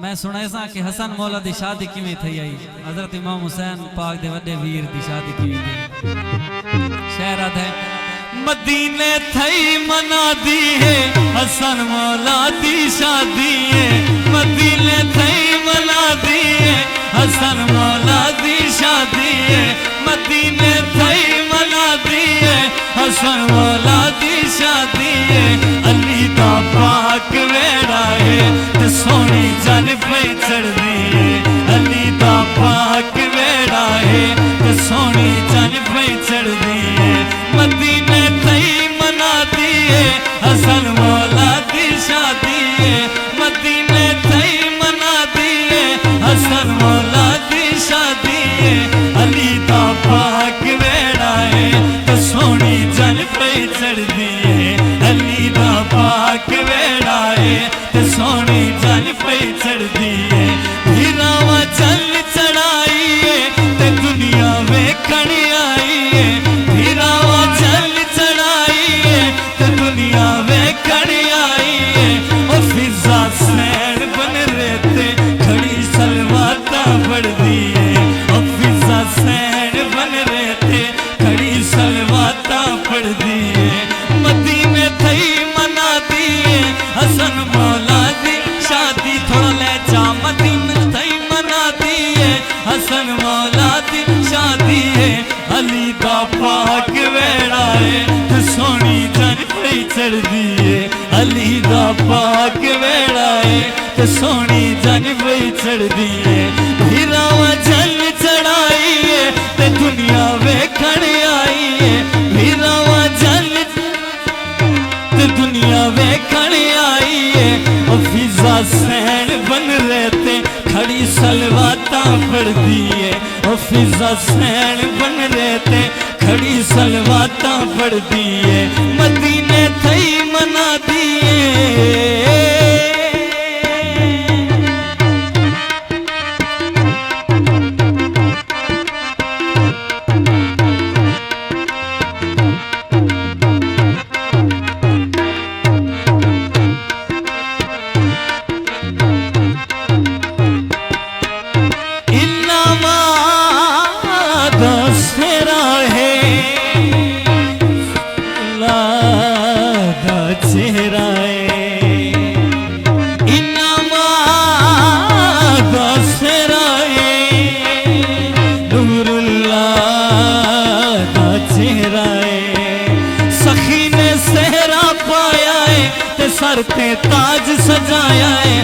मैं सुनाए सा कि हसन मौला दी शादी किवें थई आई। हजरत इमाम हुसैन पाक दे वड्डे वीर दी शादी किवें थी। शेर है मदीने थई मना दी है हसन मौला दी शादी है। मदीने थई मना दी है हसन मौला दी शादी है। मदीने थई मना दी है हसन मौला दी शादी है। अली दा पाक वेड़ा है ते सोनी जन पे चढ़दी है। अली दा पाक वेड़ा है ते सोनी जन पे चढ़दी है। मदीने थई मना दी है हसन मौला दी शादी है। मदीने थई मना दी है हसन मौला दी शादी है। अली दा पाक वेड़ा है ते सोनी जन पे चढ़दी है। अली दा पाक वेड़ा है ते सोनी जन पे चढ़दी है। हीरावा जल चढ़ाई है ते दुनिया वेखण आई है। हीरावा जल चढ़ाई है ते दुनिया वेखण आई है। ओ फिजा सैन बन रहते खड़ी सलवाता पड़दी है। ओ फिजा सैन बन रहते खड़ी सलवाता पड़दी है। मदीने थई मना दी है हसन मौला दी शादी। थोड़ा ले जा मदीने थई मना दी है हसन मौला दी शादी है। अली दा पाक वेड़ा है ते सोनी जन पे चढ़दी है। अली दा पाक वेड़ा है ते सोनी जन पे चढ़दी है। हीरावा जल चढ़ाई है ते दुनिया वेखण आई है। हीरावा जल ते दुनिया वेखण आई है। ओ फिजा सैन बन रहते खड़ी सलवाता पड़दी है। ओ फिजा सैन बन रहते खड़ी सलवाता पड़दी है। मदीने थई मना दी है। सर पे ताज सजाया है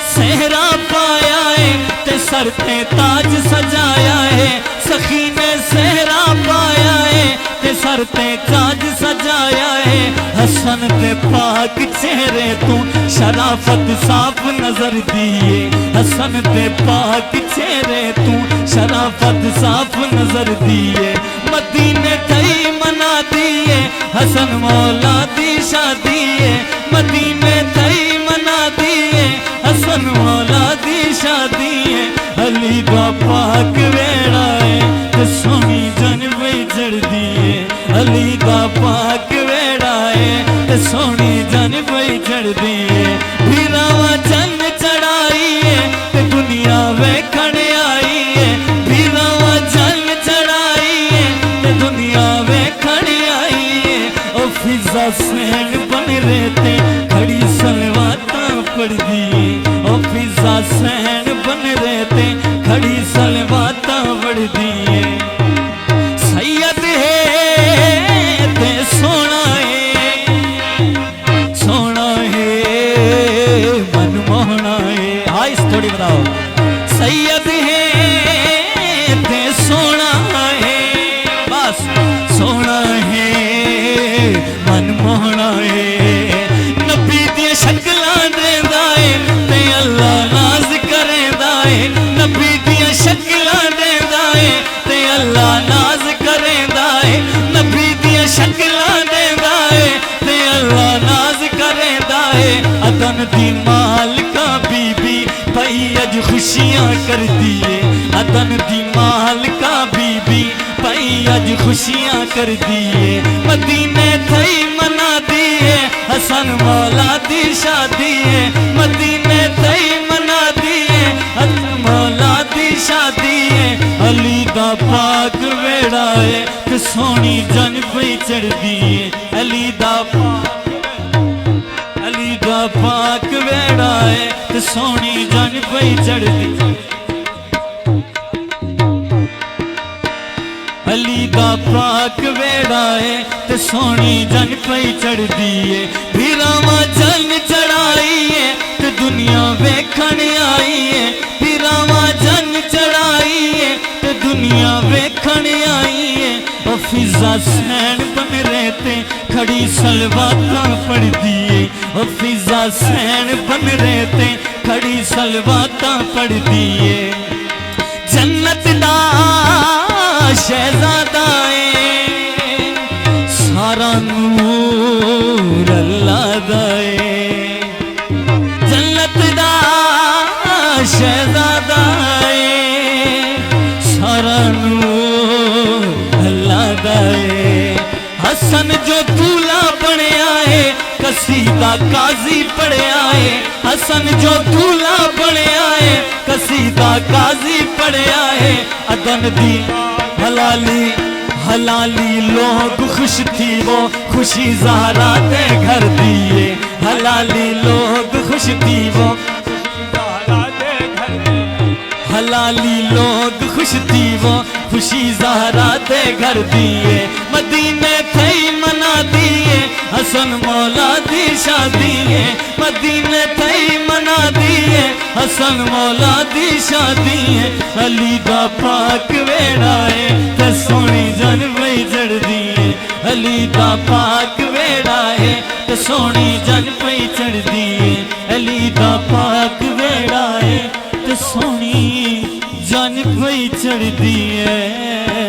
सेहरा पाया है ते सर पे ताज सजाया है। सखी ने सेहरा पाया है ते सर पे ताज सजाया है। हसन ते पाक चेहरे तू शराफत साफ नजर दिए। हसन ते पाक चेहरे तू शराफत साफ नजर दिए। मदीने थई मना दिए हसन मौला दी शादी है। मदीने थई मना दिए हसन मौला दी शादी है। अली दा पाक वेड़ा है ते सोनी जन पे चढ़दी है। अली दा पाक वेड़ा है ते सोनी जन पे चढ़दी है। हीरावा जन चढ़ाई है ते दुनिया वेखण आई है। हीरावा जन चढ़ाई है ते दुनिया वेखण आई है। ओ फिजा सैन बन रहते खड़ी सलवाता पड़दी है। ओ फिजा सैन बन रहते खड़ी सलवाता पड़दी है। सैयद है ते सोना है मनमोहना है। हाँ इस थोड़ी बताओ। सैयद है ते सोना है बस सोना है मनमोहना है। नबी दी शक्लां देंदा है ते अल्लाह नाज करेंदा है। नबी दी शक्लां देंदा है ते अल्लाह नाज करेंदा है। नबी दी शक्लां देंदा है ते अल्लाह नाज करेंदा है। अदन दी मालिका बीबी भाई अज खुशियां कर दिए। अदन दी मालिका बीबी भाई अज खुशियां कर दिए। मदीने थई मना दी है हसन मौला दी शादी है। मदीने थई मना चढ़दी है अली दा पाक वेड़ा है ते सोनी जन पई चढ़दी अली दा पाक वेड़ा है ते सोनी जन पई चढ़दी है फिरावा जन चढ़ाई है ते दुनिया वेखण आई है फिरावा जन चढ़ाई है ते दुनिया वेखण आई है ओ फिजा सैन बन रहते खड़ी सलवातां पढ़दी है ओ फिजा सैन बन रहते खड़ी सलवातां पढ़दी है जन्नत दा शहजादा है सारा नूर अल्लाह दा है जन्नत दा शहजादा है सारा नूर अल्लाह दा है हसन जो दूल्हा बनया है कसीदा काजी पढ़या है हसन जो दूल्हा बनया है कसीदा काजी पढ़या है अदन दी हलाली हलाली लोग खुश थी वो खुशी ज़हरा दे घर दिए हलाली लोग खुश थी वो हलाली लोग खुश थी वो खुशी ज़हरा दे घर दिए मदीने थई मना दिए हसन मौला दी शादी है मदीने थई मना दिए हसन मौला दी शादी है अली दा पाक वेड़ा है ते सोनी जन पई चढ़दी है अली दा पाक वेड़ा है ते सोनी जन पई चढ़दी है अली दा पाक वेड़ा है ते सोनी जन पई चढ़दी है।